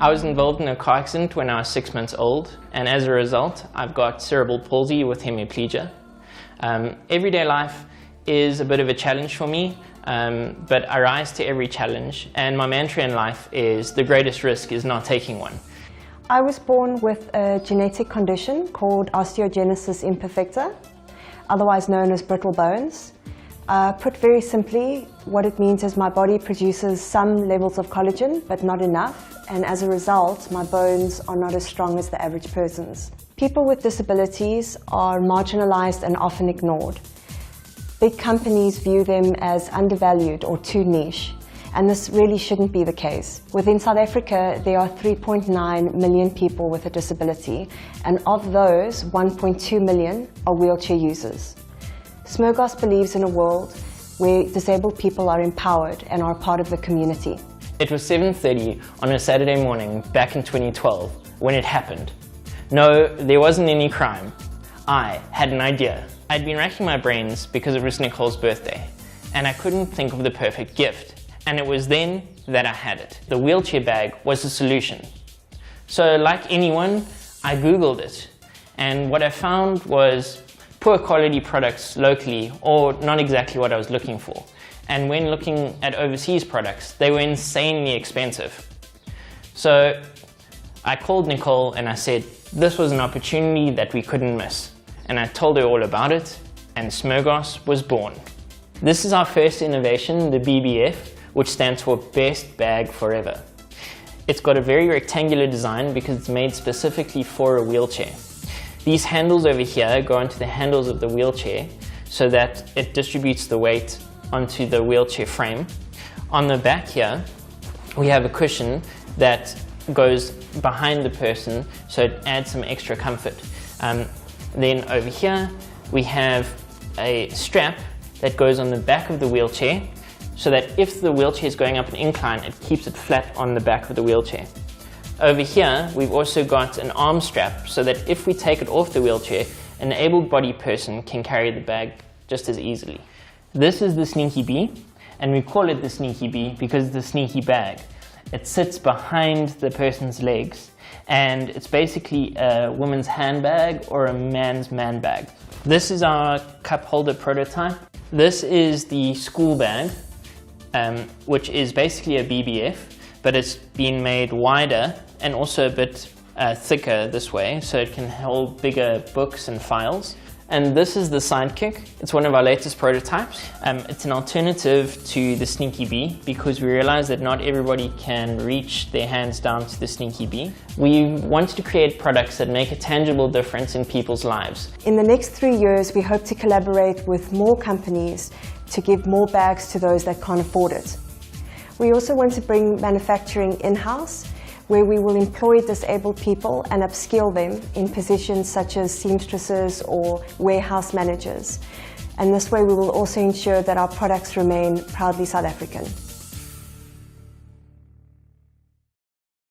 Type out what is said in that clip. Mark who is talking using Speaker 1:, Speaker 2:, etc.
Speaker 1: I was involved in a car accident when I was 6 months old, and as a result, I've got cerebral palsy with hemiplegia. Everyday life is a bit of a challenge for me, but I rise to every challenge, and my mantra in life is the greatest risk is not taking one.
Speaker 2: I was born with a genetic condition called osteogenesis imperfecta, otherwise known as brittle bones. Put very simply, what it means is my body produces some levels of collagen, but not enough, and as a result, my bones are not as strong as the average person's. People with disabilities are marginalized and often ignored. Big companies view them as undervalued or too niche, and this really shouldn't be the case. Within South Africa, there are 3.9 million people with a disability, and of those, 1.2 million are wheelchair users. Smergos believes in a world where disabled people are empowered and are part of the community.
Speaker 1: It was 7:30 on a Saturday morning back in 2012 when it happened. No, there wasn't any crime. I had an idea. I'd been racking my brains because it was Nicole's birthday, and I couldn't think of the perfect gift. And it was then that I had it. The wheelchair bag was the solution. So like anyone, I Googled it, and what I found was poor quality products locally, or not exactly what I was looking for. And when looking at overseas products, they were insanely expensive. So I called Nicole and I said, this was an opportunity that we couldn't miss. And I told her all about it, and Smergos was born. This is our first innovation, the BBF, which stands for Best Bag Forever. It's got a very rectangular design because it's made specifically for a wheelchair. These handles over here go onto the handles of the wheelchair so that it distributes the weight onto the wheelchair frame. On the back here, we have a cushion that goes behind the person, so it adds some extra comfort. Then over here, we have a strap that goes on the back of the wheelchair, so that if the wheelchair is going up an incline, it keeps it flat on the back of the wheelchair. Over here, we've also got an arm strap, so that if we take it off the wheelchair, an able-bodied person can carry the bag just as easily. This is the Sneaky Bee, and we call it the Sneaky Bee because it's a sneaky bag. It sits behind the person's legs, and it's basically a woman's handbag or a man's man bag. This is our cup holder prototype. This is the school bag, which is basically a BBF, but it's been made wider and also a bit thicker this way, so it can hold bigger books and files. And this is the Sidekick. It's one of our latest prototypes. It's an alternative to the Sneaky Bee because we realize that not everybody can reach their hands down to the Sneaky Bee. We wanted to create products that make a tangible difference in people's lives.
Speaker 2: In the next 3 years, we hope to collaborate with more companies to give more bags to those that can't afford it. We also want to bring manufacturing in-house, where we will employ disabled people and upskill them in positions such as seamstresses or warehouse managers. And this way we will also ensure that our products remain proudly South African.